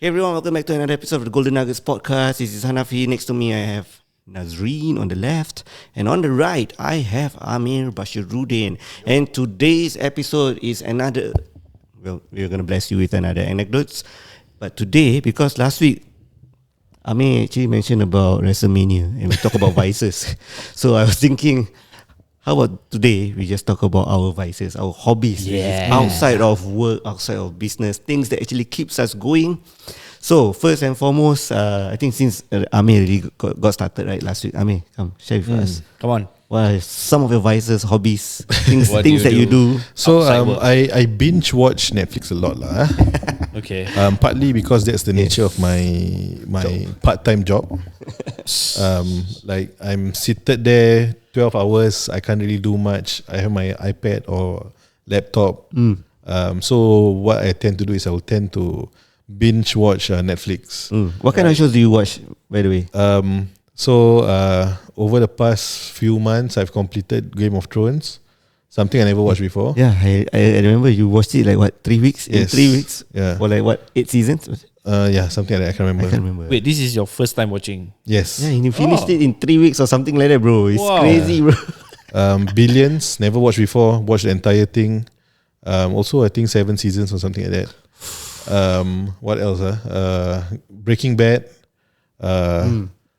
Hey everyone, welcome back to another episode of the Golden Nuggets podcast. This is Hanafi. Next to me I have Nazreen on the left, and on the right I have Amir Bashiruddin. And today's episode is another, well, we're going to bless you with another anecdotes. But today, because last week Amir actually mentioned about WrestleMania and we talk about vices. So I was thinking, how about today we just talk about our vices, our hobbies, outside of work, outside of business, things that actually keeps us going. So first and foremost, I think since Amir really got started right last week, Amir, come share with us. Come on. What are some of your vices, hobbies, things that you do? So I binge watch Netflix a lot lah. Okay. Partly because that's the nature of my part-time job. Like I'm seated there 12 hours. I can't really do much. I have my iPad or laptop. So what I tend to do is I will tend to binge watch Netflix. What kind of shows do you watch, by the way? So over the past few months, I've completed Game of Thrones. Something I never watched before. Yeah, I remember you watched it like what, 3 weeks? Yes. In 3 weeks? Yeah. Or like what, 8 seasons? Yeah, something like that. I can't remember. Wait, this is your first time watching? Yes. Yeah, and you finished it in 3 weeks or something like that, bro. It's crazy, bro. Billions, never watched before. Watched the entire thing. Also, I think 7 seasons or something like that. What else? Breaking Bad.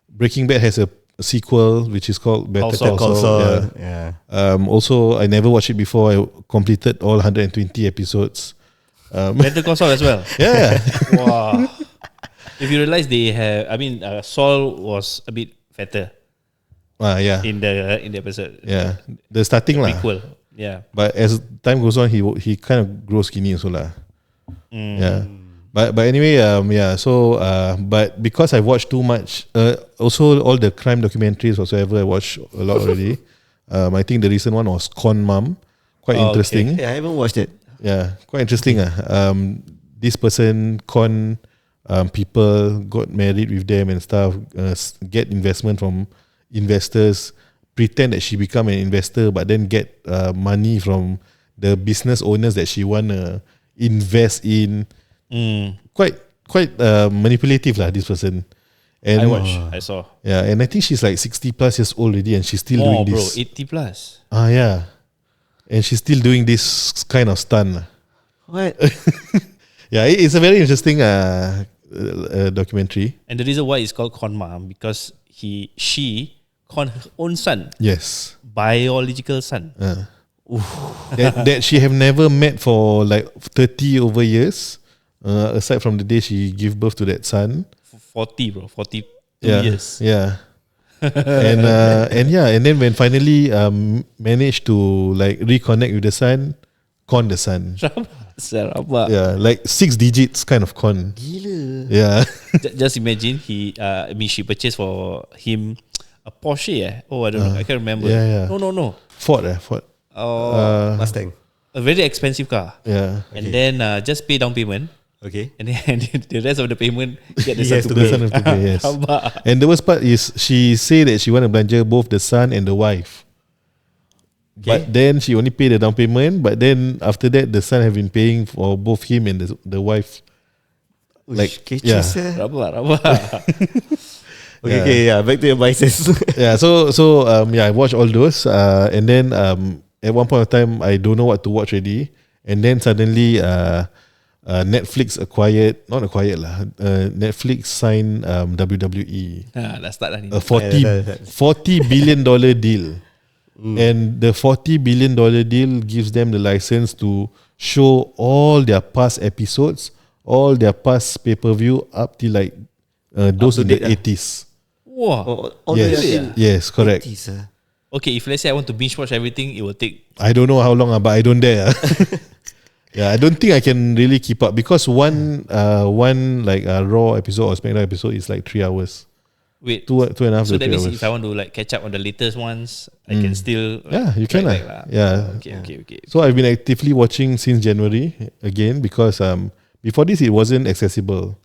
Breaking Bad has a sequel which is called Better Call Saul. Yeah. Also, I never watched it before. I completed all 120 episodes. Better Call Saul as well? Yeah. Wow. If you realize they have, Saul was a bit fatter Yeah. in the episode. Yeah. The starting lah. Prequel. Yeah. But as time goes on, he kind of grows skinny also lah. Yeah. But anyway, yeah. So, but because I watched too much, also all the crime documentaries whatsoever, I watched a lot already. I think the recent one was Con Mom, quite interesting. Yeah, I haven't watched it. Yeah, quite interesting. This person con people, got married with them and stuff, get investment from investors, pretend that she become an investor, but then get money from the business owners that she wanna invest in. Quite manipulative lah, this person. And I saw. Yeah, and I think she's like 60 plus years old already, and she's still doing this. 80 plus. Yeah, and she's still doing this kind of stunt. What? Yeah, it's a very interesting documentary. And the reason why it's called Con Mom, because she con her own son. Yes, biological son. that she have never met for like 30 over years. Aside from the day she gave birth to that son. 40 bro, 42 yeah, years. Yeah. and then when finally managed to like reconnect with the son, con the son. Serabak. Yeah, like 6 digits kind of con. Gila. Yeah. Just imagine she purchased for him a Porsche. Oh, I don't know. I can't remember. Yeah. No. Ford. Oh, Mustang. a very expensive car. Yeah. And then just pay down payment. Okay. And then the rest of the payment get the son Yes, to the pay. son have to pay, yes. Rabak. And the worst part is she say that she want to belanja both the son and the wife. Okay. But then she only pay the down payment. But then after that, the son have been paying for both him and the wife. Like, yeah. Rabak. Okay, back to your vices. Yeah, so I watched all those, and then at one point of time I don't know what to watch already, and then suddenly Netflix Netflix signed WWE. Dah start dah ni. A $40 billion deal. And the $40 billion deal gives them the license to show all their past episodes, all their past pay-per-view up till like those in the 80s. Wow. Yes, correct. 80s, Okay, if let's say I want to binge watch everything, it will take. I don't know how long, but I don't dare. Yeah, I don't think I can really keep up because one like Raw episode or SmackDown episode is like 3 hours. Wait, 2.5 so to 3 that means hours. if I want to like catch up on the latest ones, I can still. Yeah, you can. Yeah. Okay. So I've been actively watching since January again because before this it wasn't accessible.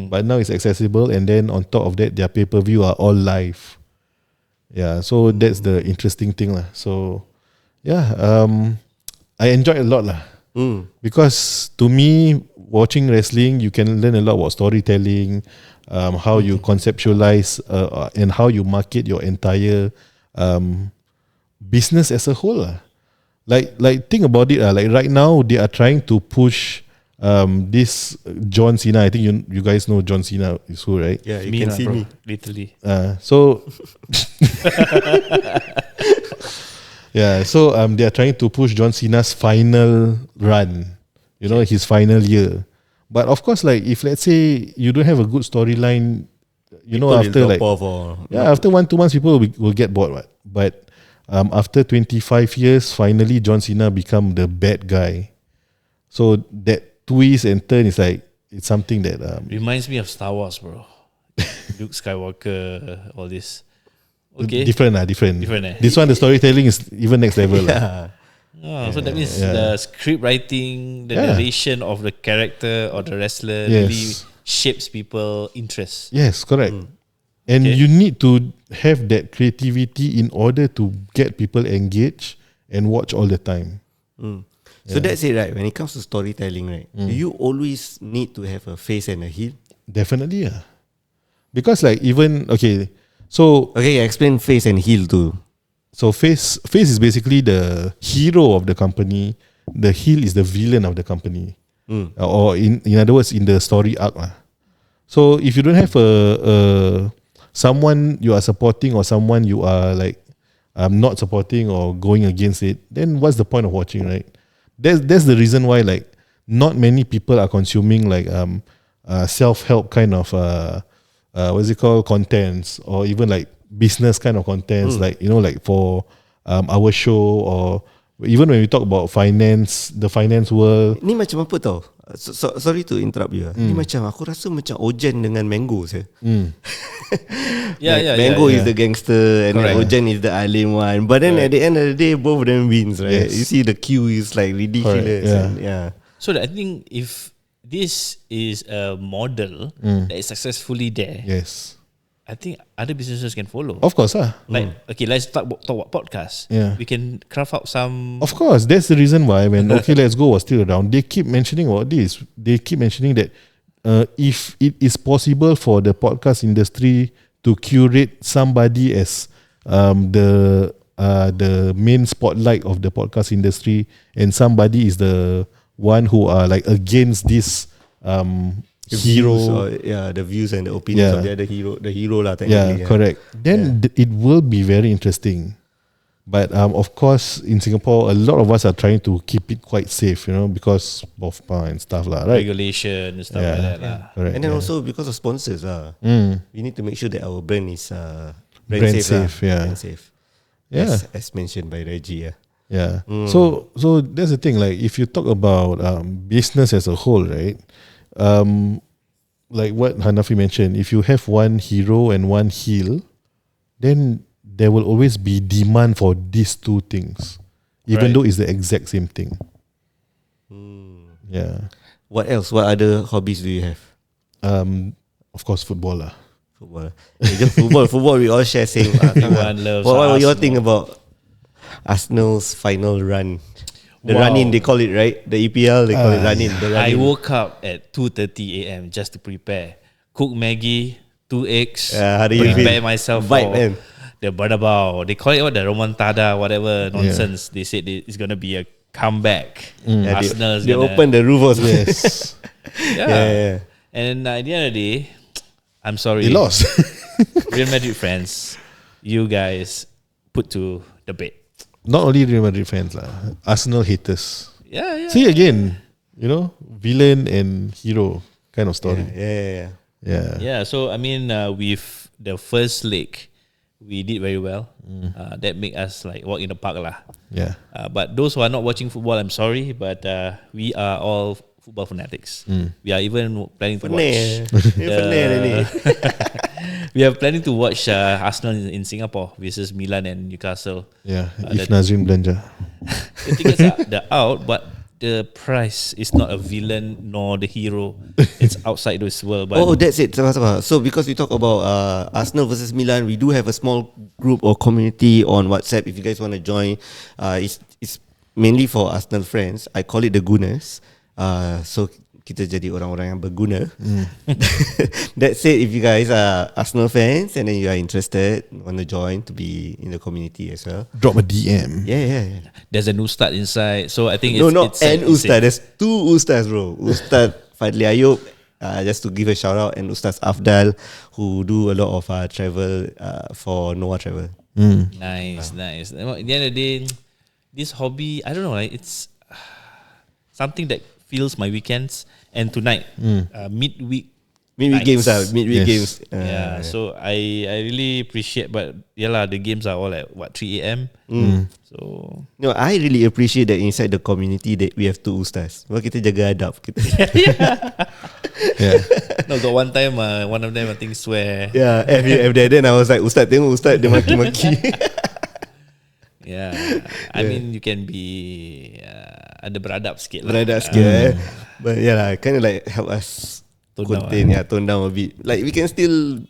But now it's accessible, and then on top of that, their pay-per-view are all live. Yeah, so that's the interesting thing lah. So yeah, I enjoyed a lot lah. Because to me, watching wrestling, you can learn a lot about storytelling, how you conceptualize and how you market your entire business as a whole. Like think about it. Like right now, they are trying to push this John Cena. I think you guys know John Cena is who, right? Yeah, you can see bro, me. literally. So yeah, so they are trying to push John Cena's final run, his final year. But of course, like if let's say you don't have a good storyline, after like after 1-2 months, people will get bored, right? But after 25 years, finally John Cena become the bad guy. So that twist and turn is like it's something that Reminds me of Star Wars, bro. Luke Skywalker, all this. Okay. Different. This one, the storytelling is even next level. So that means the script writing, the narration of the character or the wrestler really shapes people's interest. Yes, correct. And you need to have that creativity in order to get people engaged and watch all the time. So that's it, right? When it comes to storytelling, right? Do you always need to have a face and a heel? Definitely, yeah. Because like even explain face and heel too. So face is basically the hero of the company. The heel is the villain of the company. Or in other words, in the story arc. So if you don't have a someone you are supporting or someone you are like not supporting or going against it, then what's the point of watching, right? That's the reason why like not many people are consuming like self-help kind of what's it called, contents, or even like business kind of contents, like like for our show, or even when we talk about finance, the finance world. Ni macam apa tau? Sorry to interrupt you. Ni macam aku rasa macam Ojen dengan Mango saya. Mango is the gangster and then Ojen is the alim one. But then at the end of the day, both of them wins, right? You see the queue is like ridiculous. So I think if this is a model that is successfully there, I think other businesses can follow. Of course, Like, okay, let's talk about podcasts. We can craft out some. Of course, that's the reason why when Okay Let's Go was still around, they keep mentioning about this. They keep mentioning that if it is possible for the podcast industry to curate somebody as the main spotlight of the podcast industry, and somebody is the one who are like against this hero, the views and the opinions of the other hero, lah technically. Correct. Then it will be very interesting. But of course, in Singapore, a lot of us are trying to keep it quite safe, because of and stuff lah, right? Regulation and stuff like that lah. Correct. And then also because of sponsors we need to make sure that our brand is brand safe. Brand safe. As mentioned by Reggie. So that's the thing. Like if you talk about business as a whole, right? Like what Hanafi mentioned, if you have one hero and one heel, then there will always be demand for these two things, even though it's the exact same thing. What else? What other hobbies do you have? Of course, football lah. Football. We all share same. Everyone loves. What you all think about Arsenal's final run? The run-in, they call it, right? The EPL, they call it run-in. I woke up at 2:30 a.m. just to prepare. Cook Maggie, 2 eggs. How do you prepare feel? myself Vibe, for man. the Badabao. They call it the Romantada, whatever nonsense. They said it's going to be a comeback. Arsenal's they open the roof also. Yes. And at the end of the day, I'm sorry. They lost. Real Madrid fans, you guys put to the bed. Not only Real Madrid fans lah, Arsenal haters. Yeah. See again, villain and hero kind of story. Yeah. So I mean, with the first leg, we did very well. That make us like walk in the park lah. But those who are not watching football, I'm sorry, but we are all football fanatics. We are even planning to watch. We are planning to watch Arsenal in Singapore versus Milan and Newcastle. If Nazreen belanja. The tickets are out, but the price is not a villain nor the hero. It's outside this world. But that's it. So because we talk about Arsenal versus Milan, we do have a small group or community on WhatsApp. If you guys want to join, it's mainly for Arsenal friends. I call it the Gunners. So kita jadi orang-orang yang berguna. That said, if you guys are Arsenal fans and then you are interested, want to join to be in the community as well, drop a DM. Yeah. There's a new start inside, so I think Not an Ustaz. There's two Ustaz, bro. Ustaz Fadli Ayub, just to give a shout out, and Ustaz Afdal, who do a lot of travel for Noah Travel. Nice. At the end of the day, this hobby, I don't know, it's something that fills my weekends and tonight, midweek games. So I really appreciate, but the games are all at 3 a.m. So no, I really appreciate that inside the community that we have two Ustaz. Well, kita jaga adab kita. No, got one time one of them I think swear. Yeah, then I was like, Ustaz, tengok Ustaz dia maki-maki. I mean you can be ada beradab sikit lah. But kind of like help us tone down a bit. Like we can still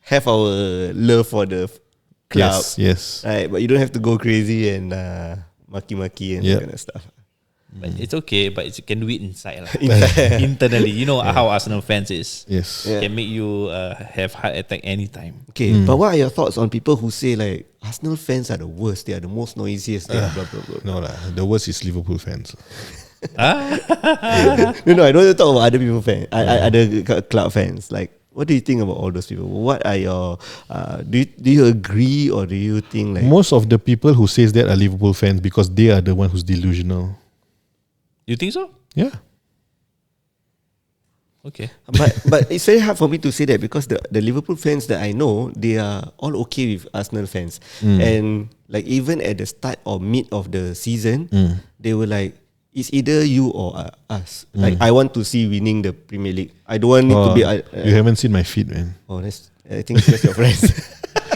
have our love for the club. Yes. Right, but you don't have to go crazy and maki-maki and that kind of stuff. But it's okay, but you can do it inside lah. Internally. You know how Arsenal fans is. Yes. Can make you have heart attack anytime. Okay, but what are your thoughts on people who say like Arsenal fans are the worst, they are the most noisiest, they are blah blah blah? No lah, the worst is Liverpool fans. No, I don't want to talk about other people fans, other club fans. Like, what do you think about all those people? What are your do you agree, or do you think like most of the people who says that are Liverpool fans because they are the one who's delusional? You think so? Yeah. Okay. But it's very hard for me to say that because the Liverpool fans that I know, they are all okay with Arsenal fans. And like even at the start or mid of the season, they were like, it's either you or us. Like I want to see winning the Premier League. I don't want it to be. You haven't seen my feed, man. Oh, I think it's just your friends.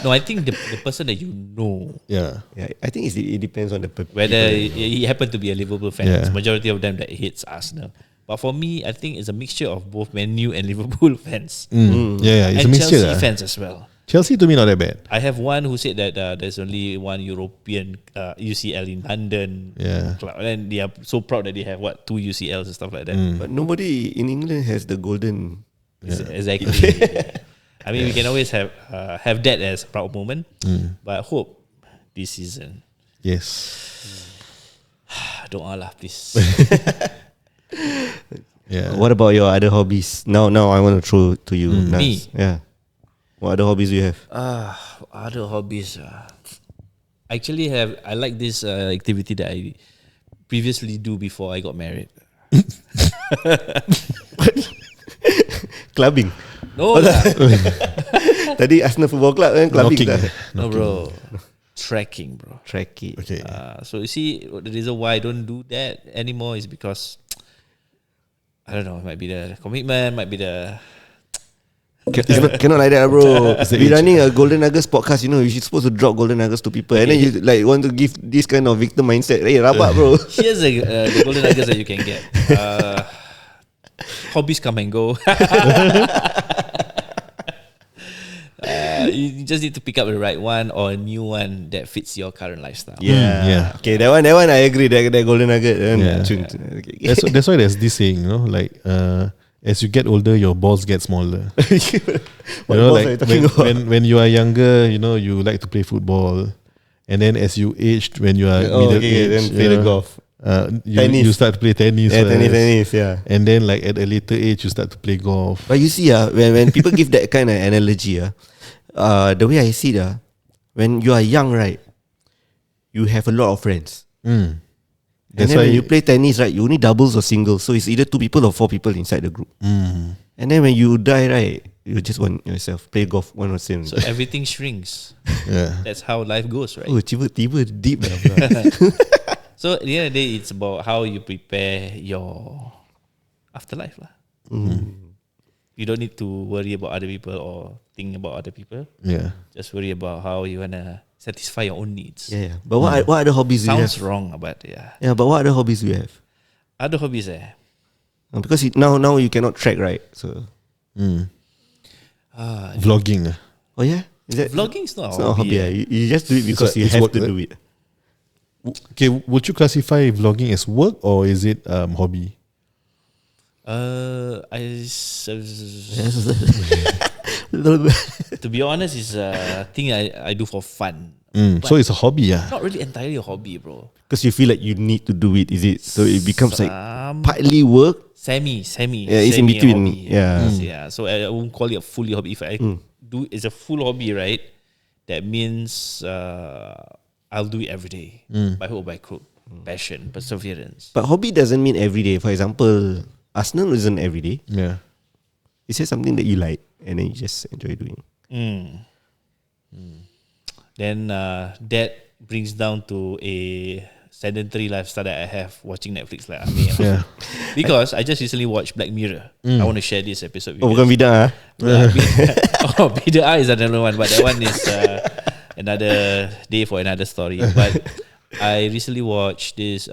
No, I think the person that you know. Yeah. I think it depends on the whether he happened to be a Liverpool fan. Yeah. It's majority of them that hates Arsenal. But for me, I think it's a mixture of both Man U and Liverpool fans. Yeah, it's and a mixture. Chelsea fans as well. Chelsea to me not that bad. I have one who said that there's only one European UCL in London. Yeah. Club. And they are so proud that they have 2 UCLs and stuff like that. But nobody in England has the golden. Exactly. I mean, we can always have that as a proud moment. But I hope this season. Yes. Don't Allah, please. Yeah. What about your other hobbies? Now I want to throw to you. Me? Yeah. What other hobbies do you have? Other hobbies. Actually, I like this activity that I previously do before I got married. Clubbing. No lah. Tadi Arsenal Football Club kan clubbing dah. No bro. Trekking, bro. Trekking. Okay. So you see, the reason why I don't do that anymore is because I don't know. It might be the commitment. Might be the. Cannot like that, bro. We running a Golden Nuggets podcast. You know, you're supposed to drop Golden Nuggets to people, and then you like want to give this kind of victim mindset. Hey, rabak, bro. Here's the Golden Nuggets that you can get. Hobbies come and go. You just need to pick up the right one or a new one that fits your current lifestyle. Yeah. Okay, that one I agree. That Golden Nugget. Yeah. That's why there's this saying, you know, like as you get older, your balls get smaller. What you know, balls are you talking about? when you are younger, you know, you like to play football, and then as you aged, when you are middle age, then play the golf. You start to play tennis. Tennis, yeah. And then like at a later age, you start to play golf. But you see, when people give that kind of analogy, the way I see it, when you are young, right, you have a lot of friends. And then when you play tennis, right, you only doubles or singles. So it's either 2 people or 4 people inside the group. And then when you die, right, you just want yourself play golf one or same. So everything shrinks. Yeah. That's how life goes, right? Oh, tiba-tiba deep lah. So at the end of the day, it's about how you prepare your afterlife lah. You don't need to worry about other people or think about other people. Yeah. Just worry about how you wanna satisfy your own needs. Yeah. But what other hobbies do you have? Sounds wrong, but yeah. Yeah, but what other hobbies do you have? Other hobbies, Because now you cannot track, right? So. Vlogging. Oh yeah. Is that vlogging is not it's a not a hobby? hobby. You just do it because you have to do it. Okay, would you classify vlogging as work or is it hobby? To be honest, it's a thing I do for fun. So it's a hobby, yeah. Not really entirely a hobby, bro. Because you feel like you need to do it, is it? So it becomes like partly work. Semi. Yeah, it's in between. Hobby. Yeah. So I won't call it a fully hobby. If I do, it's a full hobby, right? That means I'll do it every day. By hook or by crook. Passion, perseverance. But hobby doesn't mean every day. For example, Arsenal isn't every day. Yeah. It's just something that you like and then you just enjoy doing. Then that brings down to a sedentary lifestyle that I have watching Netflix like Amir. Yeah. Because I just recently watched Black Mirror. I want to share this episode with you. Bukan bidang BigData is another one, but that one is another day for another story. But I recently watched this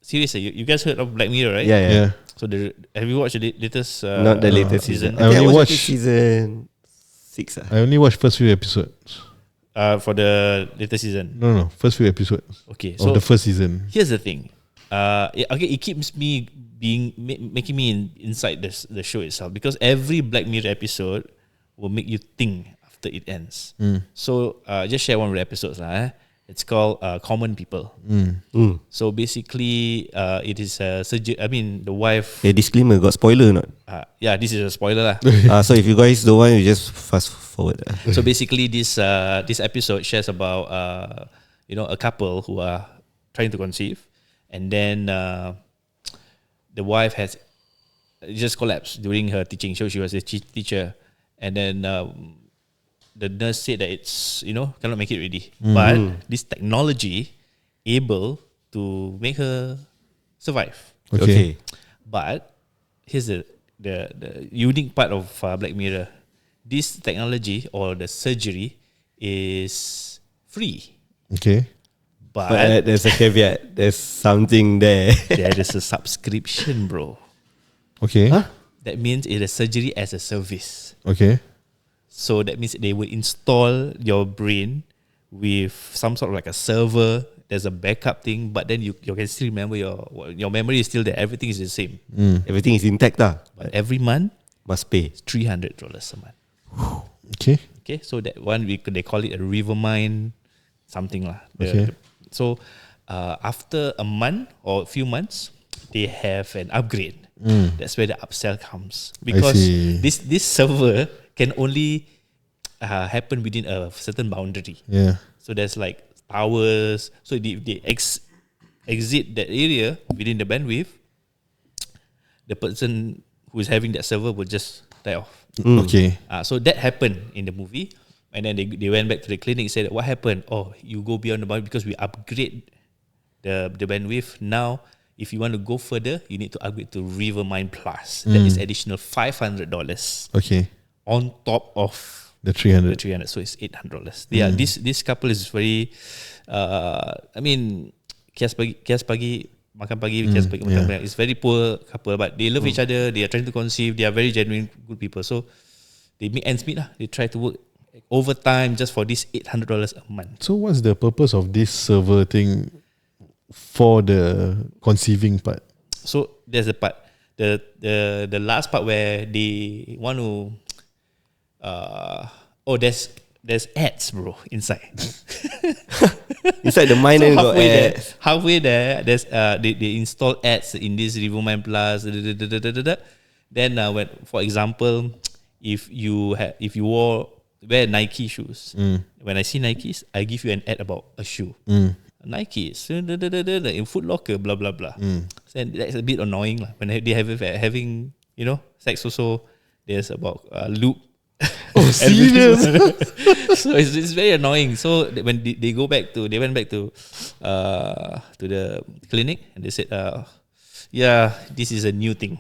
series. You guys heard of Black Mirror, right? Yeah. So have you watched the latest? Not the latest season. I only watched season 6. I only watched first few episodes. For the latest season. No, first few episodes. Okay, of so the first season. here's the thing. It keeps me making me inside the show itself, because every Black Mirror episode will make you think after it ends. So just share one of the episodes lah. It's called Common People. So basically, it is the wife. Disclaimer, got spoiler or not? Yeah, this is a spoiler lah. So if you guys don't want, you just fast forward. So basically, this episode shares about a couple who are trying to conceive, and then the wife has just collapsed during her teaching. So she was a teacher, and then the nurse said that it's cannot make it ready, but this technology able to make her survive. Okay. But here's the unique part of Black Mirror. This technology or the surgery is free. Okay. But there's a caveat. There's something there. There is a subscription, bro. Okay. Huh? That means it is surgery as a service. Okay. So that means they will install your brain with some sort of like a server. There's a backup thing, but then you can still remember your memory is still there. Everything is the same. Everything is intact lah. But every month Must pay. $300 a month. Okay. Okay, so that one they call it a river mine, something lah. Okay. So after a month or a few months, they have an upgrade. That's where the upsell comes, because this server can only happen within a certain boundary. Yeah. So there's like towers. So if they exit that area within the bandwidth, the person who is having that server will just die off. Okay. So that happened in the movie, and then they went back to the clinic. Said, what happened? Oh, you go beyond the boundary because we upgrade the bandwidth. Now, if you want to go further, you need to upgrade to Rivermind Plus. That is additional $500. Okay. On top of the 300. So it's $800. Yeah, this couple is very. Kias pagi makan pagi, kias pagi makan pagi. It's very poor couple, but they love each other. They are trying to conceive. They are very genuine, good people. So they make ends meet lah. They try to work overtime just for this $800 a month. So what's the purpose of this server thing for the conceiving part? So there's the part, the last part where they want to. There's ads, bro, inside. Inside the mine, so got ads. Halfway there, there's they install ads in this Rivermind Plus. Then when, for example, if you wear Nike shoes, when I see Nikes, I give you an ad about a shoe. Nikes in Foot Locker, blah blah blah. So that's a bit annoying lah. When they having sex also, there's about loop. Oh, serious? So it's very annoying. So when they went back to the clinic, and they said, this is a new thing.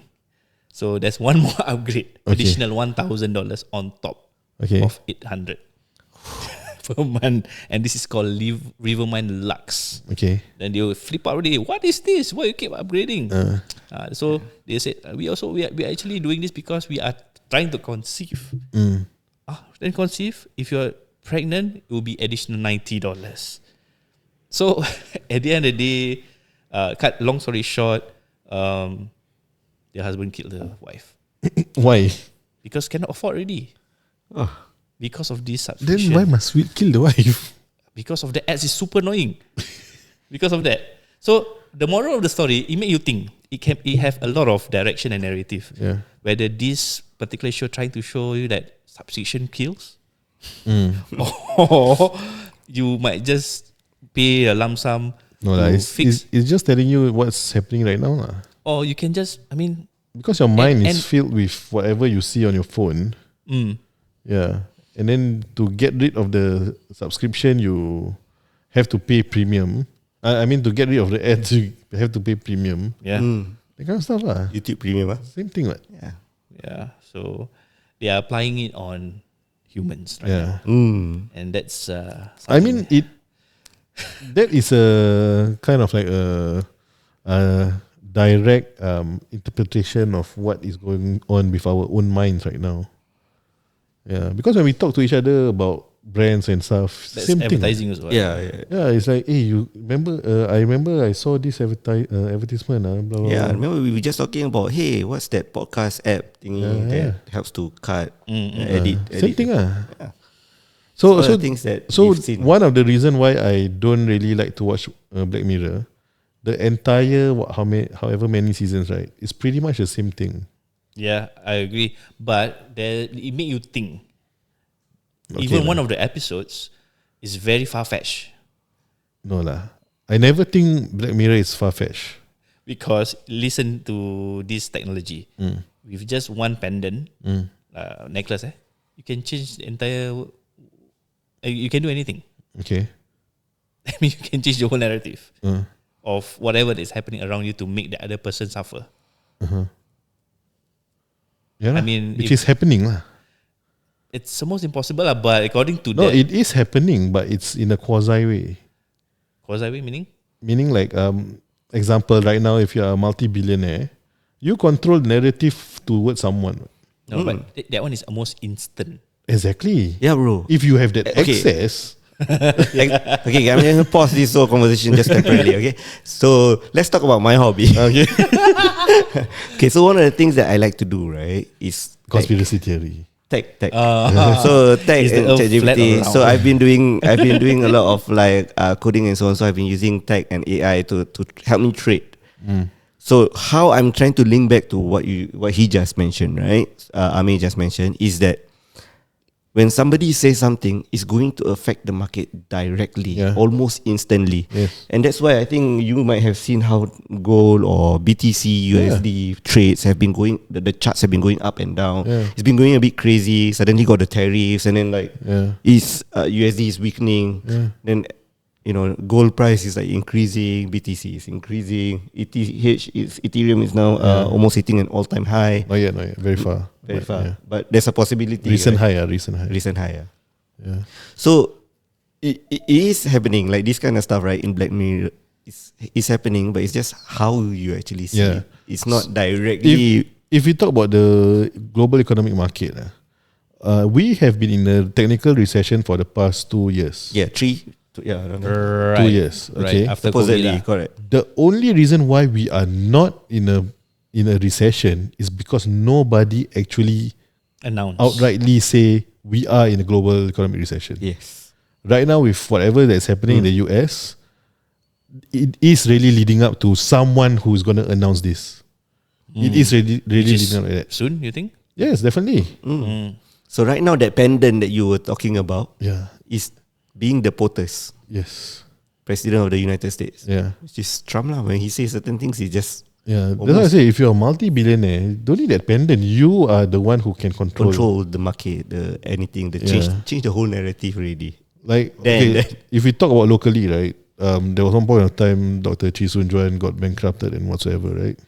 So there's one more upgrade, additional $1,000 on top of $800 per month, and this is called Rivermind Lux. Okay. Then they will flip out already. What is this? Why you keep upgrading? So they said we are actually doing this because we are trying to conceive. Then conceive. If you're pregnant, it will be additional $90. So at the end of the day, cut long story short, the husband killed the wife. Why? Because cannot afford already. Oh. Because of this Then subscription. why must we kill the wife? Because of the ads is super annoying. Because of that. So the moral of the story, it make you think. It have a lot of direction and narrative. Yeah. Whether this particular show trying to show you that subscription kills, or you might just pay a lump sum No, to it's just telling you what's happening right now. or you can just, Because your mind And- is filled with whatever you see on your phone. Yeah. And then to get rid of the subscription, you have to pay premium. To get rid of the ads, you have to pay premium. yeah. That kind of stuff. YouTube Premium. Same thing. Yeah. Yeah. So they are applying it on humans right Yeah. now. And that's that is a kind of like a direct interpretation of what is going on with our own minds right now. Yeah, because when we talk to each other about brands and stuff, that's same thing. advertising as well. Yeah. Yeah, it's like, hey, you remember? I remember I saw this advertisement. Blah, blah, Yeah, blah. remember we were just talking about, hey, what's that podcast app thingy that helps to cut, edit. Same thing. Yeah. So All the things that so we've seen. one of the reason why I don't really like to watch Black Mirror, the entire however many seasons, right, it's pretty much the same thing. Yeah, I agree. But it make you think. Okay, Even one of the episodes is very far-fetched. No lah, I never think Black Mirror is far-fetched. Because listen to this technology. With just one pendant, necklace, you can change the entire... you can do anything. Okay. You can change the whole narrative of whatever is happening around you to make the other person suffer. Yeah, which is happening lah. It's almost impossible, but according to No, that... it is happening, but it's in a quasi way. Quasi way meaning? Meaning like, example, right now, if you're a multi-billionaire, you control narrative towards someone. No, but that one is almost instant. Exactly. Yeah, bro. If you have that Okay. access... Okay, I'm going to pause this whole conversation just temporarily, okay? So, let's talk about my hobby. Okay. Okay, so one of the things that I like to do, right, is Conspiracy theory. tech. So tech Is the and earth flat ChatGPT. or So round? I've been doing a lot of like coding and so on. So I've been using tech and AI to help me trade. So how I'm trying to link back to what he just mentioned, right? Amir just mentioned, is that when somebody says something, it's going to affect the market directly, almost instantly. Yes. And that's why I think you might have seen how gold or BTC, USD trades have been going, the charts have been going up and down. Yeah. It's been going a bit crazy. Suddenly got the tariffs and then like USD is weakening. Then, gold price is like increasing, BTC is increasing, Ethereum is now almost hitting an all-time high. Not yet. Very far. Very But, far. yeah. But there's a possibility. Recent right? high. Recent high. Yeah. So it is happening, like this kind of stuff, right? In Black Mirror, it's happening, but it's just how you actually see it. It's not directly. If we talk about the global economic market, we have been in a technical recession for the past 2 years. Yeah, 3. Yeah, around there. Right. 2 years. Okay. Right. After Supposedly, COVID. correct. The only reason why we are not in a recession is because nobody actually Announced. outrightly say we are in a global economic recession. Yes. Right now, with whatever that's happening in the US, it is really leading up to someone who's going to announce this. It is really Which is leading up like that. soon, you think? Yes, definitely. So right now, that pendant that you were talking about Yeah. is being the POTUS, Yes. President of the United States. Yeah. Which is Trump lah. When he says certain things, he just Yeah. That's why I say, if you're a multi-billionaire, don't need that pendant. You are the one who can control the market, anything, change the whole narrative already. Like, Then- if we talk about locally, right? There was one point of time Dr. Chee Soon Juan got bankrupted and whatsoever, right?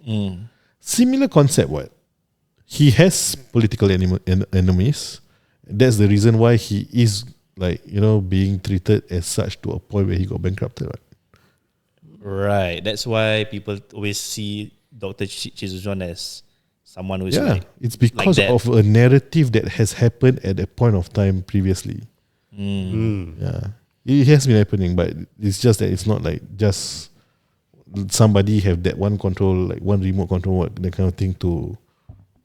Similar concept, what? He has political enemies. That's the reason why he is being treated as such to a point where he got bankrupted, right? Right. That's why people always see Dr. Chizujon as someone who's It's because that. of a narrative that has happened at a point of time previously. Yeah. It has been happening, but it's just that it's not like just somebody have that one control, like one remote control, that kind of thing to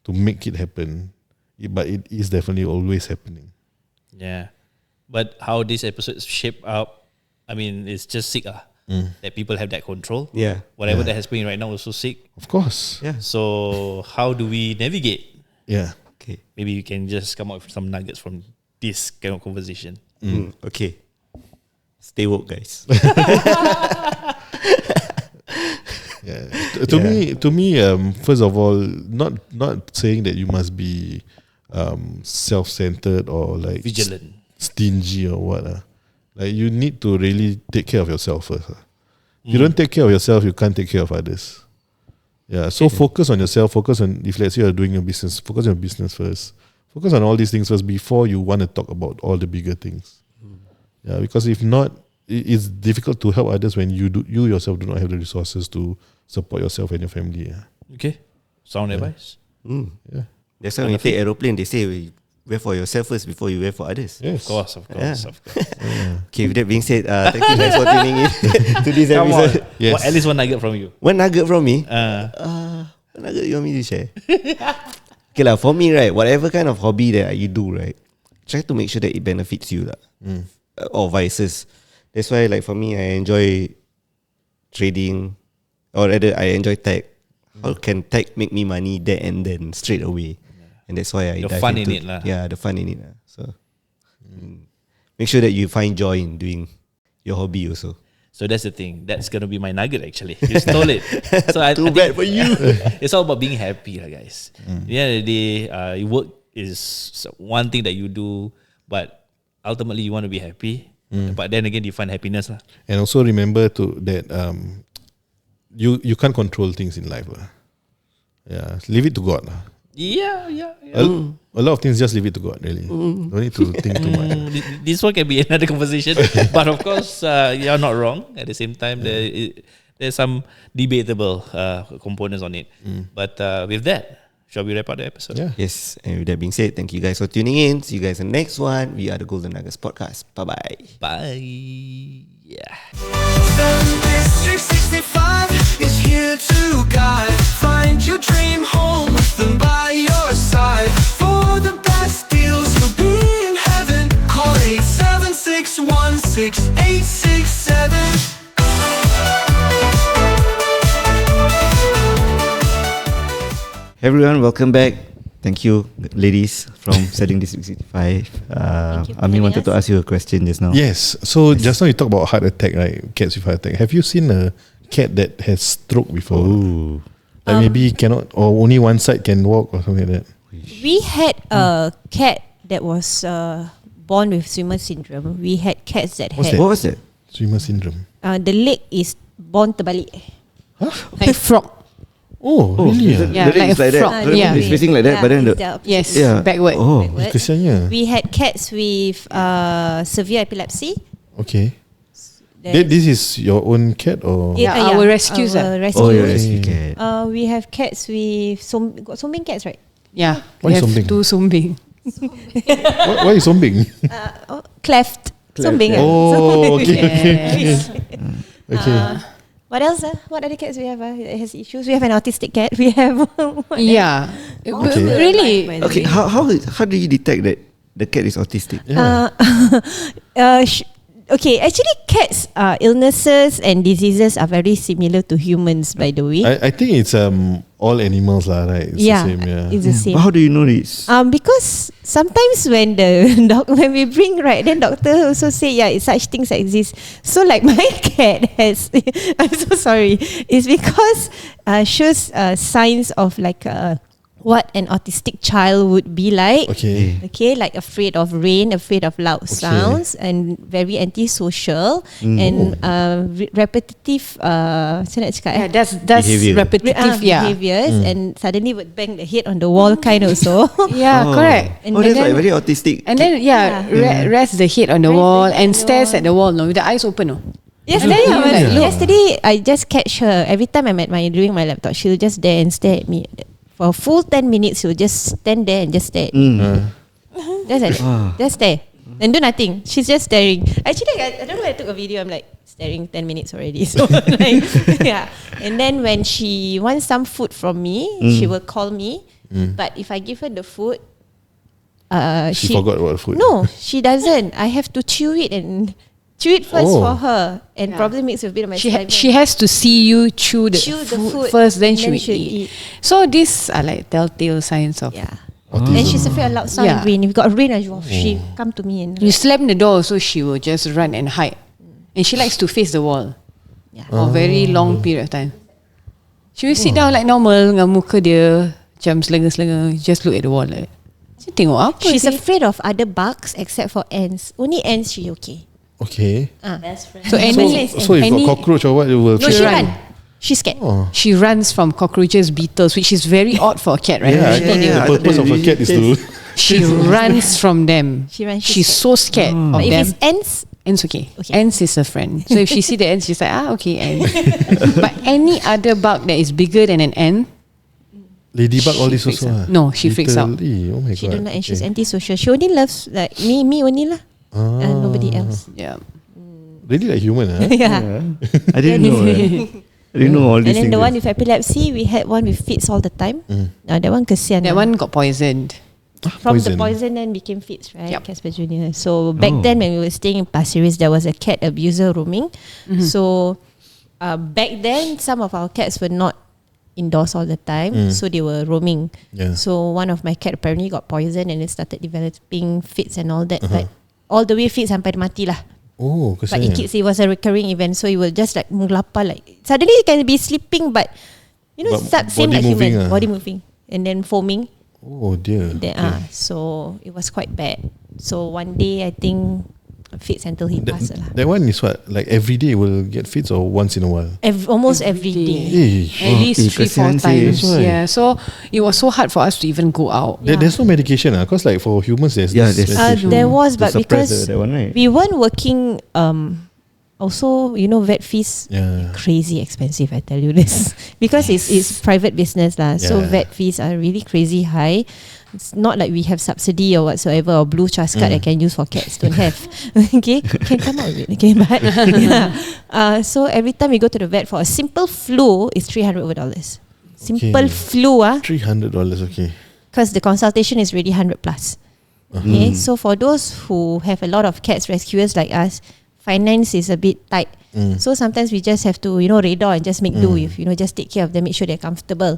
make it happen. But it is definitely always happening. Yeah. But how this episode shape up, I mean, it's just sick that people have that control. Yeah. Whatever that has been right now is so sick. Of course. Yeah. So how do we navigate? Yeah. Okay. Maybe we can just come up with some nuggets from this kind of conversation. Okay. Stay woke, guys. Yeah. To me, first of all, not saying that you must be self-centered or like Vigilant. stingy or what. Like you need to really take care of yourself first. If you don't take care of yourself, you can't take care of others. Yeah. So focus on yourself. Focus on, if let's say you're doing your business, focus on your business first. Focus on all these things first before you want to talk about all the bigger things. Yeah, because if not, it's difficult to help others when you yourself do not have the resources to support yourself and your family. Yeah. Okay. Sound advice. Yeah. That's why when you take aeroplane, they say wear for yourself first before you wear for others. Yes. Of course. Okay, with that being said, thank you guys for tuning in to this episode. Yes. At least one nugget from you. One nugget from me. What nugget you want me to share? Okay lah, for me, right, whatever kind of hobby that you do, right, try to make sure that it benefits you lah. Or vices. That's why, like for me, I enjoy trading, or rather, I enjoy tech. How can tech make me money there and then straight away? And that's why I The dive fun into in it lah. Yeah, the fun in it lah. So make sure that you find joy in doing your hobby also. So that's the thing. That's gonna be my nugget actually. You stole it. So I Too think bad for you. It's all about being happy, lah, guys. At the end of the day, work is one thing that you do, but ultimately you want to be happy. But then again, you find happiness, lah. And also remember that you can't control things in life. Yeah, leave it to God. Yeah. A lot of things, just leave it to God, really. Don't need to think too much. This one can be another conversation, but of course, you're not wrong. At the same time, there's some debatable components on it. But with that, shall we wrap up the episode? Yeah. Yes, and with that being said, thank you guys for tuning in. See you guys in the next one. We are the Golden Nuggets Podcast. Bye-bye. Bye. Yeah. SellingDistrict 65 is here to guide. Find your dream home with them by your side. For the best deals, you'll be in heaven. Call 87616-867. Hey everyone, welcome back. Thank you, ladies from SellingDistrict 65. Amir wanted to ask you a question just now. Yes. So just now you talk about heart attack, right? Cats with heart attack. Have you seen a cat that has stroke before? Ooh. Like maybe cannot, or only one side can walk or something like that. We had a cat that was born with swimmer syndrome. We had cats that What's had that? What was that? Swimmer syndrome. the leg is born terbalik. Huh? Like frog. Oh, really? Yeah, the leg like is like a that. frog. The leg Yeah. is facing like that, but then Yes, Yeah. backward. Oh, Backward. kesiannya. We had cats with severe epilepsy. Okay. Then- This is your own cat or? Yeah, our rescues, our rescues. Oh, yeah, rescue cat. We have cats with got sombing cats, right? Yeah. What we is have sombing? 2 sombing. Why is sombing? Cleft. Sombing. Oh, okay. Yes. Okay. What else? What other cats we have? That has issues. We have an autistic cat. We have Yeah. Okay. Really? Okay, how do you detect that the cat is autistic? Okay, actually cats illnesses and diseases are very similar to humans, by the way. I think it's all animals lah, right? It's the same, yeah. It's the same. But how do you know this? Because sometimes when the when we bring, right, then doctor also say such things exist. So like my cat has, I'm so sorry, it's because shows signs of like what an autistic child would be like. Okay. Okay, like afraid of rain, afraid of loud sounds, and very antisocial and repetitive. Macam nak cakap? Yeah, that's Behavior. repetitive. Behaviors, and suddenly would bang the head on the wall, kind also. Yeah, correct. And That's then- like very autistic. And then rest the head on the wall and stares at the wall, no, with the eyes open, no. Yesterday, Yeah. yesterday I just catch her every time I'm at doing my laptop. She'll just there and stare at me for a full 10 minutes. She'll just stand there and just stare. At me. Just like that. Just stare. and do nothing. She's just staring. Actually, I don't know why I took a video. I'm like staring 10 minutes already. So like, yeah. And then when she wants some food from me, she will call me. But if I give her the food, she forgot about food. No, she doesn't. I have to chew it first for her, and probably makes a bit of my she has to see you chew the food first, then she will eat. So these are like telltale signs of And she's afraid of loud sound and rain. If we got rain, she come to me and you slam the door, so she will just run and hide. And she likes to face the wall for a very long period of time. She will sit down like normal dengan muka dia macam selenga-selenga, just look at the wall like. She tengok apa? She's afraid of other bugs except for ants. Only ants she okay. Okay. Best friend. So so if got cockroach or what, it will. No, she run. She's scared. She runs from cockroaches, beetles, which is very odd for a cat, right? The purpose of a cat is to. She runs from them. She's so scared of but them. if it's ants, okay. Ants is a friend. So if she see the ants, she's like, okay, ants. But any other bug that is bigger than an ant, ladybug, all this also. No, she freaks out. Oh my god. She don't like, and she's antisocial. She only loves like me only lah. And nobody else. Yeah. Really like human, huh? Yeah. I didn't know. I didn't know all these And then things. the one with epilepsy, we had one with fits all the time. That one kesian. That one got poisoned. From the poison then became fits, right? Yep. Casper Jr. So back then when we were staying in Pasir Ris, there was a cat abuser roaming. So back then, some of our cats were not indoors all the time, so they were roaming. So one of my cat apparently got poisoned and it started developing fits and all that. But all the way fits sampai mati lah. Oh, but it was a recurring event, so it will just like mengelapar, like suddenly it can be sleeping, but same like human, body moving and then foaming. Oh dear. So it was quite bad. So one day I think fits until he passed lah. That one is what, like every day will get fits or once in a while? Almost every day. At least 3-4 times. Yeah. So it was so hard for us to even go out. There's no medication, because like for humans there's there was, but because that one, right? we weren't working. Also, vet fees crazy expensive. I tell you this because it's private business lah. So vet fees are really crazy high. It's not like we have subsidy or whatsoever or blue trust card I can use for cats. Don't have. Okay, can come out with it. Okay, but so every time we go to the vet for a simple flu, it's $300 over. Simple flu, $300, okay. Because the consultation is really 100 plus. Okay, so for those who have a lot of cats, rescuers like us, finance is a bit tight. So sometimes we just have to, radar and just make do with, just take care of them, make sure they're comfortable.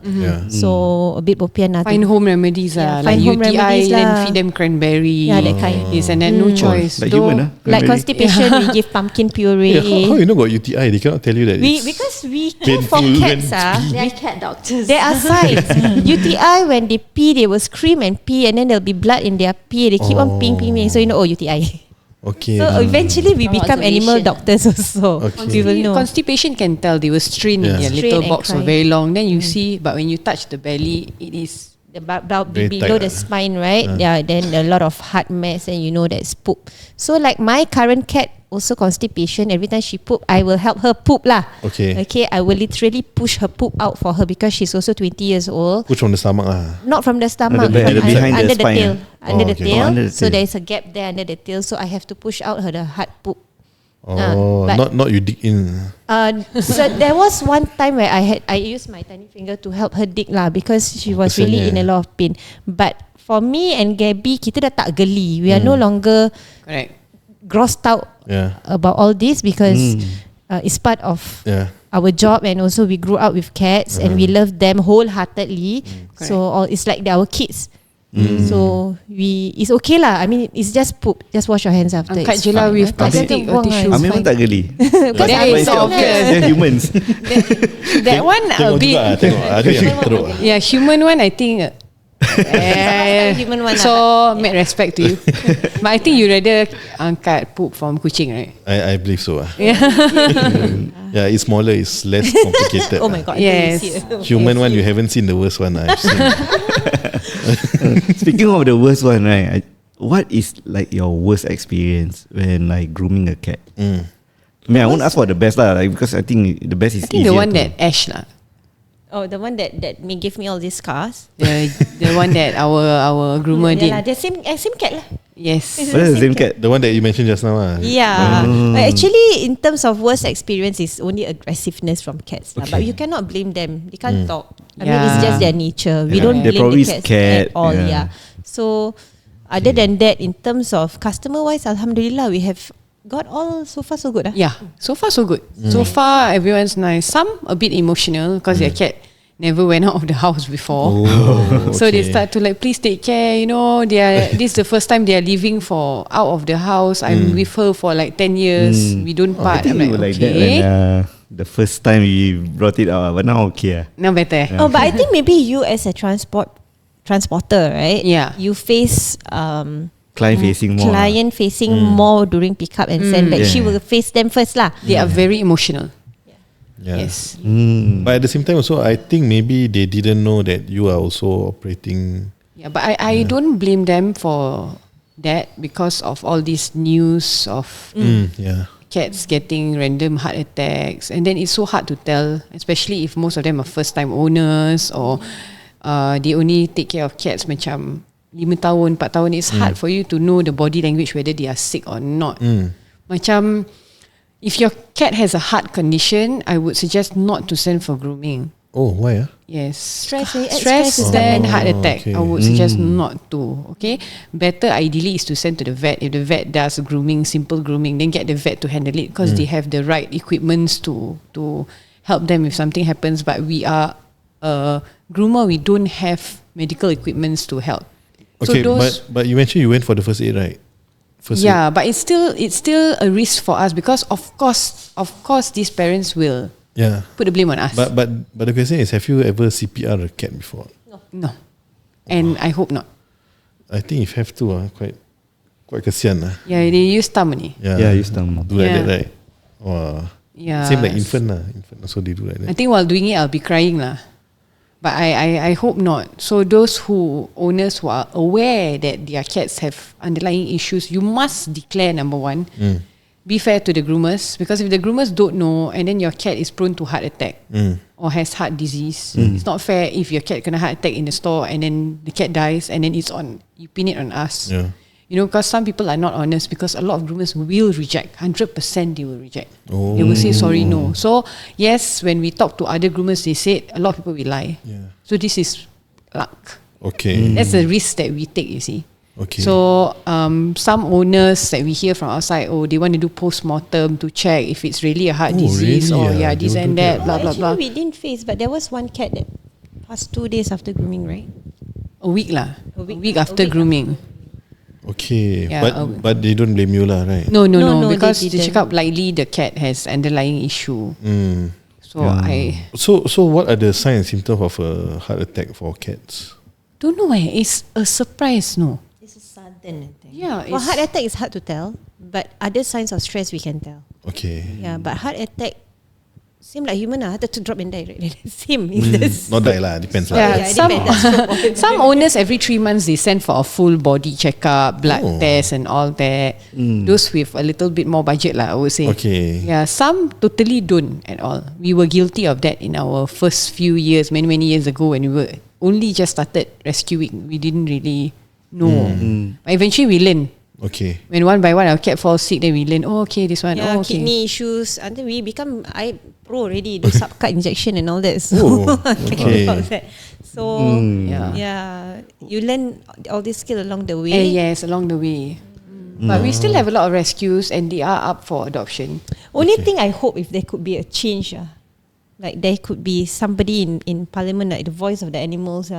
So a bit bopian. Find home remedies, like find home UTI, remedies then feed them cranberry. Yeah, that kind. Yes, and then no choice. Like human, like constipation, we give pumpkin puree. How you know got UTI? They cannot tell you that. Because we care for cats. They are cat doctors. There are signs. UTI, when they pee, they will scream and pee, and then there'll be blood in their pee. They keep on peeing. So UTI. Okay. So eventually we become animal doctors also. Okay. We will know. Constipation can tell. They will strain in their little box for very long. Then you see, but when you touch the belly, it is below the spine, right? Then a lot of hard mess, and that's poop. So like my current cat, also constipation. Every time she poop, I will help her poop lah. Okay. I will literally push her poop out for her because she's also 20 years old. Push from the stomach Not from the stomach, behind under the the spine. tail. Under the tail. Under the So tail. there is a gap there under the tail. So I have to push out the hard poop. But not you dig in. So there was one time where I used my tiny finger to help her dig lah, because she was really in a lot of pain. But for me and Gaby, kita dah tak geli. We are no longer grossed out about all this because it's part of our job, and also we grew up with cats and we love them wholeheartedly. So it's like they're our kids. So it's okay lah. I mean, it's just poop. Just wash your hands after. Angkat je lah with plastic or tissue. Amir pun tak geli. That is Instead of cats, they're humans. That one a bit. Tengok. Yeah, human one I think. Human one So mad respect to you. But I think you rather angkat poop from kucing, right? I believe so. Yeah. It's smaller, it's less complicated. Oh my god. Yes. Human one, you haven't seen the worst one I've seen. Speaking of the worst one, right? What is like your worst experience when like grooming a cat? I mean, I won't ask for the best lah, like, because I think the best is I think the one that Ash lah. Oh, the one that gave me all these scars. The one that our groomer did. The same cat lah. Yes. What is the same cat? The one that you mentioned just now. Yeah. But actually, in terms of worst experience, is only aggressiveness from cats. But you cannot blame them. They can't talk. I mean, it's just their nature. We don't They're blame probably the cats scared. at all. Yeah. Yeah. So, other than that, in terms of customer-wise, Alhamdulillah, we have got all so far so good. Yeah, so far so good. So far everyone's nice. Some a bit emotional because their cat never went out of the house before. So they start to like, please take care. You know, this is the first time they are leaving for out of the house. I'm with her for like 10 years. We don't I part. think I'm we like, were like that okay. when the first time we brought it out, but now okay. Now better. Oh, but I think maybe you as a transporter, right? Yeah. You face Client facing more. client facing more during pickup and send back. She will face them first lah. They are very emotional. Yeah. Yes. But at the same time also, I think maybe they didn't know that you are also operating. Yeah, but I don't blame them for that because of all this news of Yeah. cats getting random heart attacks, and then it's so hard to tell, especially if most of them are first time owners or they only take care of cats macam 5 tahun, 4 tahun. It's hard for you to know the body language whether they are sick or not. Macam if your cat has a heart condition, I would suggest not to send for grooming. Oh, why? Yes. Stress, Stress then heart attack. okay. I would suggest not to. Okay. Better ideally is to send to the vet. If the vet does grooming, simple grooming, then get the vet to handle it because they have the right equipments to help them if something happens. But we are a groomer. We don't have medical equipments to help. Okay, so those, but you mentioned you went for the first aid, right? First yeah, but it's still a risk for us because of course these parents will put the blame on us. But the question is, have you ever CPR a cat before? No, and I hope not. I think if have to, quite kesian lah. Yeah, they use thumb only. Yeah, use thumb. Do like Yeah. that, right? Wow. Yeah, Same like infant lah. Infant also they do like I that. think while doing it, I'll be crying lah. But I hope not. So those owners who are aware that their cats have underlying issues, you must declare, number one. Be fair to the groomers, because if the groomers don't know and then your cat is prone to heart attack or has heart disease, it's not fair if your cat kena heart attack in the store and then the cat dies and then you pin it on us. Yeah. You know, because some people are not honest, because a lot of groomers will reject. 100% they will reject. They will say sorry, no. So yes, when we talk to other groomers, they said a lot of people will lie. Yeah. So this is luck. Okay. That's the risk that we take, you see. Okay. So some owners that we hear from outside, they want to do post-mortem to check if it's really a heart disease really? or this They and will do that, that. blah blah blah. Actually, we didn't face, but there was one cat that passed 2 days after grooming, right? A week lah. A week. A week after grooming. Okay. Yeah, but they don't blame you lah, right? No, No, because they they didn't. check up likely the cat has underlying issue. So So what are the signs and symptoms of a heart attack for cats? don't know why. It's a surprise, no. It's a sudden attack. Yeah, Well, it's- heart attack is hard to tell, but other signs of stress we can tell. Okay. Yeah, but heart attack same like human heart to drop and die, right? Same. It's Not die lah, depends lah. Yeah, Yeah, it depends. some owners every 3 months they send for a full body checkup, blood test and all that. Those with a little bit more budget lah, I would say. Okay. Yeah, some totally don't at all. We were guilty of that in our first few years, many years ago when we were only just started rescuing. We didn't really know. But eventually we learn. Okay. When one by one our cat falls sick, then we learn, okay, this one, Yeah, okay. kidney issues. Until we become pro already, do subcut injection and all that. So Oh, okay. about that. So Yeah. you learn all this skill along the way. Yes, along the way. But we still have a lot of rescues and they are up for adoption. Only thing I hope if there could be a change, like there could be somebody in parliament, like the voice of the animals,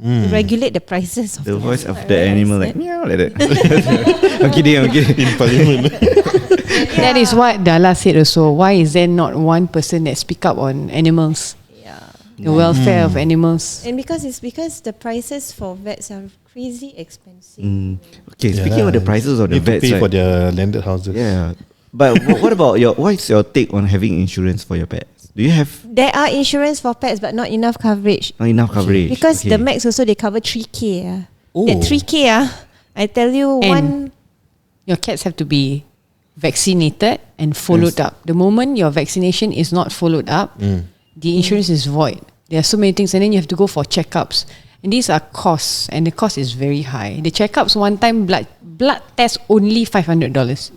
to regulate the prices of The voice of pets. the animal like meow like that. I'm kidding. In parliament. That is what Darla said also. Why is there not one person that speak up on animals? Yeah. The welfare of animals. And because the prices for vets are crazy expensive. Okay, speaking of the prices of the Need to vets, pay for right? their landed houses. Yeah. But what about what's your take on having insurance for your pets? Do you have There are insurance for pets, but not enough coverage. not enough coverage? Because Okay. the max also they cover 3K. Oh. That 3K, I tell you, And your cats have to be vaccinated and followed up. The moment your vaccination is not followed up, the insurance is void. There are so many things, and then you have to go for checkups. And these are costs, and the cost is very high. The checkups one time blood test only $500.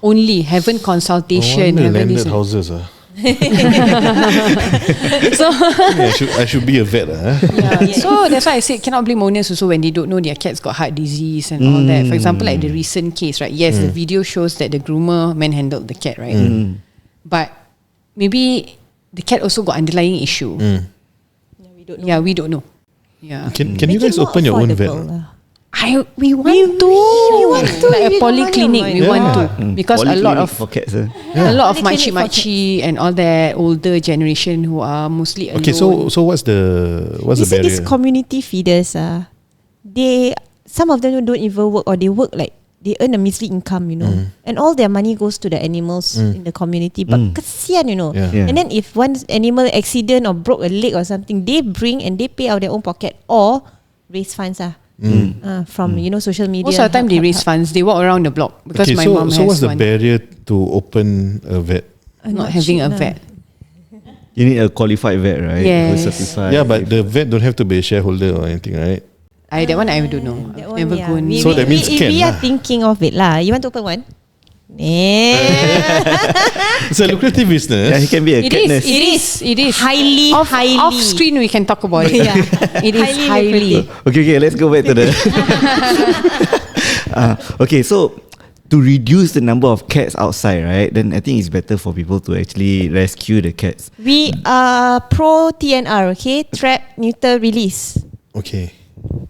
Only, haven't consultation, haven't landed this. houses. So I should be a vet. So that's why I said cannot blame owners also when they don't know their cats got heart disease and all that. For example, like the recent case, right? Yes, the video shows that the groomer manhandled the cat, right? But maybe the cat also got underlying issue. We don't know. Yeah. Can you guys open your own vet? We want to. Like a polyclinic, we want to. Because a lot of for cats, a lot of makcik and all that older generation who are mostly alone. Okay, so what's the See, barrier? these community feeders, some of them don't even work, or they work like they earn a measly income, and all their money goes to the animals in the community. But kesian, Yeah. And then if one animal accident or broke a leg or something, they bring and they pay out their own pocket or raise funds from social media. Most of the time they raise funds. They walk around the block because my mom has so what's the one. barrier to open a vet? Not having a vet. You need a qualified vet, right? Yes. Who's certified. Yeah, but the vet don't have to be a shareholder or anything, right? That one I don't know. That I've one, never gone. So that means can we are lah. thinking of it lah. You want to open one? It's a lucrative business. Yeah, he can be a It cat nurse. is Highly, highly. Off screen we can talk about it. It is highly. Okay, let's go back to the. Okay, so to reduce the number of cats outside, right? Then I think it's better for people to actually rescue the cats. We are pro TNR, okay? Trap, neuter, release. Okay.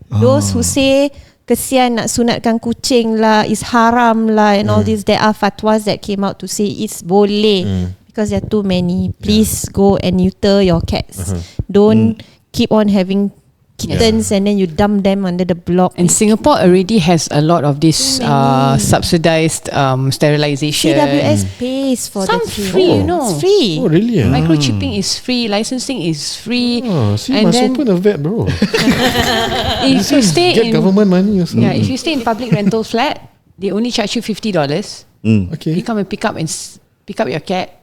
Those who say kesian nak sunatkan kucing lah, is haram lah, and all this, there are fatwas that came out to say it's boleh because there are too many. Please go and neuter your cats. Don't keep on having kittens and then you dump them under the block. And Singapore already has a lot of this subsidized sterilization. CWS pays for Some the free, It's free. Oh, really? Microchipping is free, licensing is free. See, And must then open a vet, bro. if you stay Get government money also. if you stay in public rental flat, they only charge you $50. Okay. You come and pick up your cat,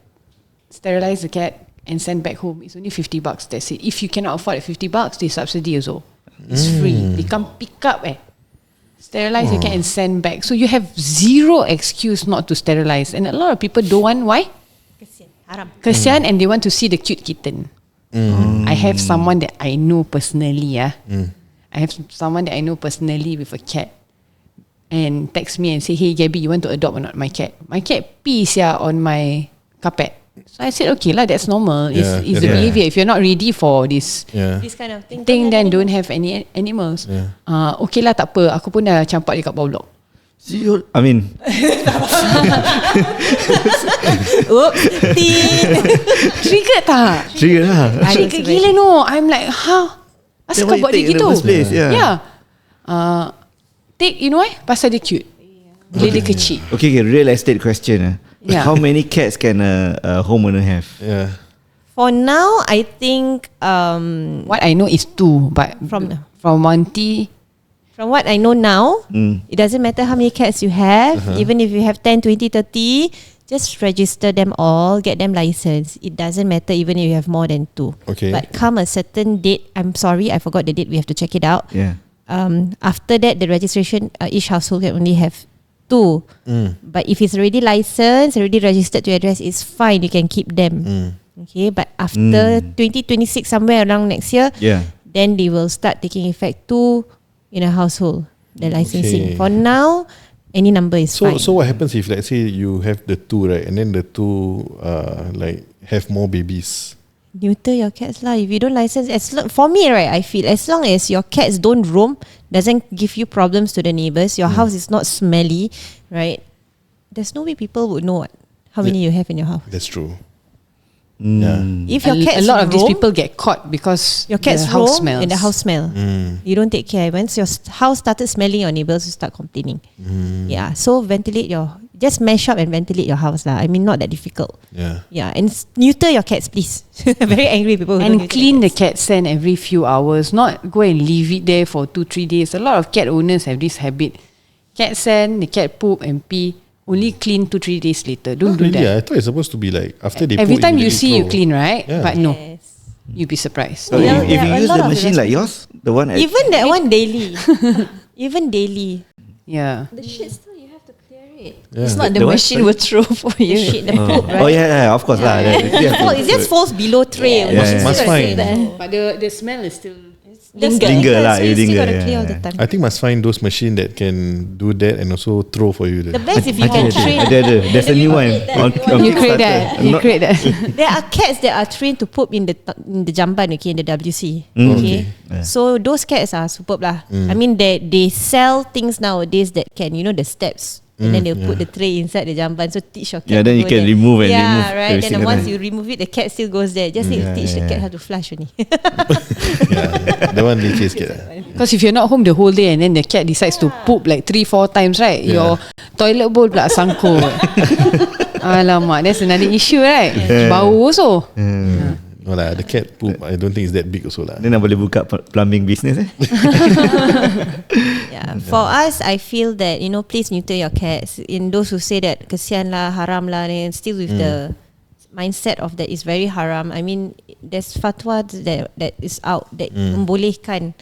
sterilize the cat, and send back home. It's only $50. That's it. If you cannot afford it, $50, they subsidy also. It's free. They come pick up, sterilize your cat and send back. So you have zero excuse not to sterilize. And a lot of people don't want. Why? Kesian, and they want to see the cute kitten. I have someone that I know personally. I have someone that I know personally with a cat, and text me and say, "Hey Gaby, you want to adopt or not my cat? My cat pees on my carpet." So I said, okay lah, that's normal. It's the behavior. If you're not ready for this This kind of thing, then don't have any animals. Okay lah, tak apa. Aku pun dah campak dekat bawah blok. I mean, Oops. Triggered tak? trigger lah. Triggered gila no. I'm like, asal kau buat dia gitu? Take, you know why? Pasal dia cute. Bila dia kecil. Okay, real estate question. How many cats can a homeowner have? Yeah. For now, I think What I know is 2, but From Wanti, from what I know now, it doesn't matter how many cats you have. Even if you have 10, 20, 30, just register them all, get them licensed. It doesn't matter even if you have more than 2. Okay. But come a certain date, I'm sorry, I forgot the date, we have to check it out. Yeah. After that, the registration, each household can only have 2. But if it's already licensed, already registered to your address, it's fine, you can keep them. Okay, but after 2026, somewhere around next year, then they will start taking effect 2 in a household, the licensing. Okay. For now, any number is fine. So what happens if, let's say, you have the 2, right, and then the 2 like have more babies? Neuter your cats lah. If you don't license, for me, right, I feel as long as your cats don't roam, doesn't give you problems to the neighbors, your house is not smelly, right? There's no way people would know how many you have in your house. That's true. If your cats a lot of these roam, people get caught because your cats the house roam smells. and the house smell. You don't take care. Once your house started smelling, your neighbors will start complaining. Yeah, so ventilate just mash up and ventilate your house lah. I mean, not that difficult. Yeah, and neuter your cats, please. Very angry people who And don't neuter clean their the cat sand every few hours. Not go and leave it there for 2-3 days. A lot of cat owners have this habit. Cat sand, the cat poop and pee. Only clean 2-3 days later. Don't do Really? that. I thought it's supposed to be like after they Every put time you immediately see, you throw. clean, right? Yeah. But no. Yes. You'd be surprised. So Yeah, if there you are a use lot the of machine like yours, the one at Even that one daily. Even daily. Yeah. The shit still you have to clear it. Yeah. It's not The the what? machine will throw for The you. shit, the poop, Oh right? yeah, of course lah. It just falls below tray. Yeah, yeah. Must find. But the smell is still. Linger lah, So you you still linger, gotta clear all yeah. the time. I think must find those machine that can do that and also throw for you. The best if you can train. There's a new one. You create that. You create that. There are cats that are trained to poop in the jamban, okay, in the WC. Okay. Okay. So those cats are superb lah. I mean they sell things nowadays that can, you know, the steps. And then they'll put the tray inside the jamban. So teach your cat. Yeah, then to you go can there. remove and yeah, remove right. every Then single once time. you remove it, the cat still goes there. Just need to teach the cat how to flush only. The one leceh sikit. Because if you're not home the whole day and then the cat decides to poop like 3-4 times, right? Your toilet bowl pula sangkut. Alamak, that's another issue, right? Bau also. No lah, the cat poop, I don't think it's that big also lah. Then boleh buka plumbing business Yeah. For us, I feel that, you know, please neuter your cats. In those who say that kesian lah, haram lah, and still with the mindset of that is very haram. I mean, there's fatwa that is out that membolehkan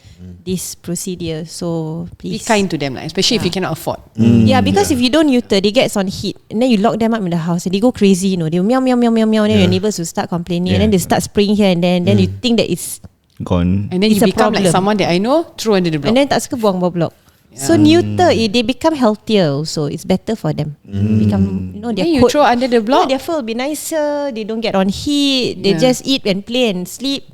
this procedure. So Be please kind to them, like, especially if you cannot afford. Yeah, because if you don't neuter, they get on heat, and then you lock them up in the house, and they go crazy. You know, they meow meow meow meow meow. And then your neighbors will start complaining, and then they start spraying here and then you think that it's gone. And then It's you a become like problem. someone that I know, throw under the block. and then tak suka buang bawah block. So neuter, they become healthier. Also, it's better for them. Become, you know, their then you coat, throw under the block. their fur will be nicer. They don't get on heat. They just eat and play and sleep.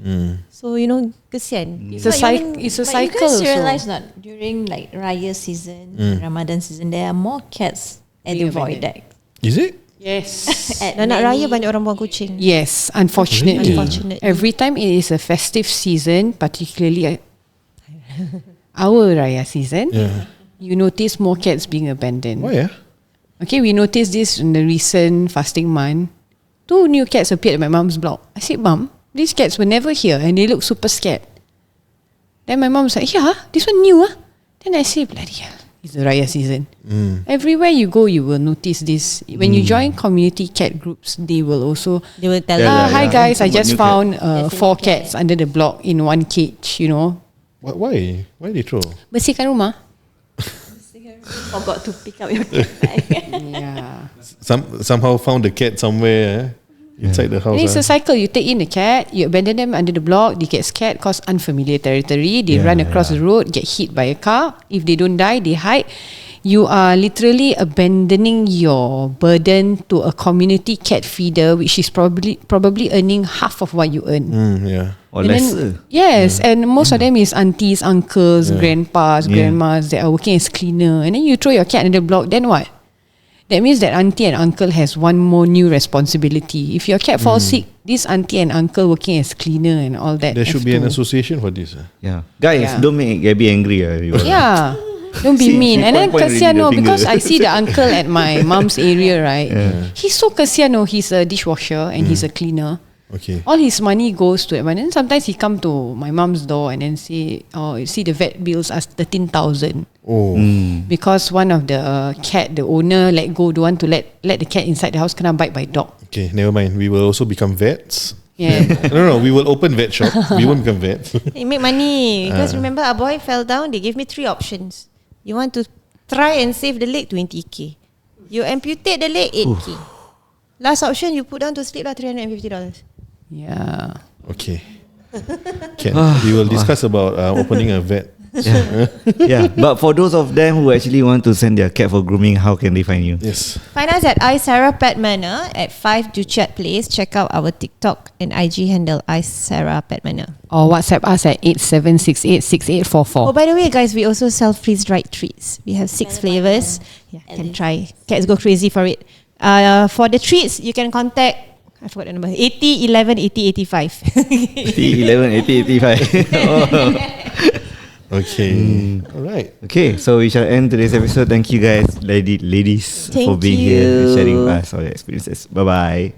So you know, kesian. It's a cycle. It's a But you cycle. guys also. realize not during like Raya season, Ramadan season, there are more cats at the Being void abandoned. deck. Is it? Yes. At Nak many- raya banyak orang buang kucing. Yes, unfortunately. Unfortunately. Every time it is a festive season, particularly our Raya season, you notice more cats being abandoned. Why yeah? Okay, we noticed this in the recent fasting month. 2 new cats appeared at my mom's block. I said, Mom, these cats were never here and they look super scared. Then my mom was like, yeah, this one new. Then I say, bloody hell, it's the Raya season. Everywhere you go, you will notice this. When you join community cat groups, they will also, They will tell Yeah, you. hi guys, I About just new cat. found There's a 4 new cats under the block in one cage, you know. Why? Why they throw? Bersihkan rumah. Forgot to pick up your cat bag. Yeah. Somehow found the cat somewhere inside the house. And it's a cycle. You take in the cat, you abandon them under the block, they get scared cause unfamiliar territory, they run across the road, get hit by a car. If they don't die, they hide. You are literally abandoning your burden to a community cat feeder, which is probably earning half of what you earn. Yeah. Or And then- lesser. yes, and most of them is aunties, uncles, grandpas, grandmas that are working as cleaner. And then you throw your cat under the block, then what? That means that auntie and uncle has one more new responsibility. If your cat falls sick, this auntie and uncle working as cleaner and all that. There should have be an to- association for this. Yeah. Guys, Yeah. don't make Gaby angry. Yeah. Don't be See, mean. she And then point already kasihan the no, finger. because I see the uncle at my mom's area, right? He's so kasihan no. He's a dishwasher and he's a cleaner. Okay. All his money goes to it. But then sometimes he come to my mom's door and then say, oh, you see the vet bills as 13,000. Oh. Because one of the cat, the owner let go, don't want to let the cat inside the house, kena bite by dog. Okay, never mind. We will also become vets. Yeah. No, we will open vet shop. We won't become vets. You make money. Because remember, a boy fell down. They gave me 3 options. You want to try and save the leg, 20k. You amputate the leg, 8k. Last option, you put down to sleep lah, $350. Yeah. Okay. Can we will discuss about opening a vet. Yeah. But for those of them who actually want to send their cat for grooming, how can they find you? Yes. Find us at iSarah Pet Manor at 5 Duchat Place. Check out our TikTok and IG handle iSarah Pet Manor. Or WhatsApp us at 87686844. Oh, by the way, guys, we also sell freeze-dried treats. We have 6 flavors. Yeah, can try. Cats go crazy for it. For the treats, you can contact, I forgot the number, 80 11 80 85. 11 80 85. Okay. All right. Okay, so we shall end today's episode. Thank you guys, ladies, for Thank being here and you. sharing with us all your experiences. Bye bye.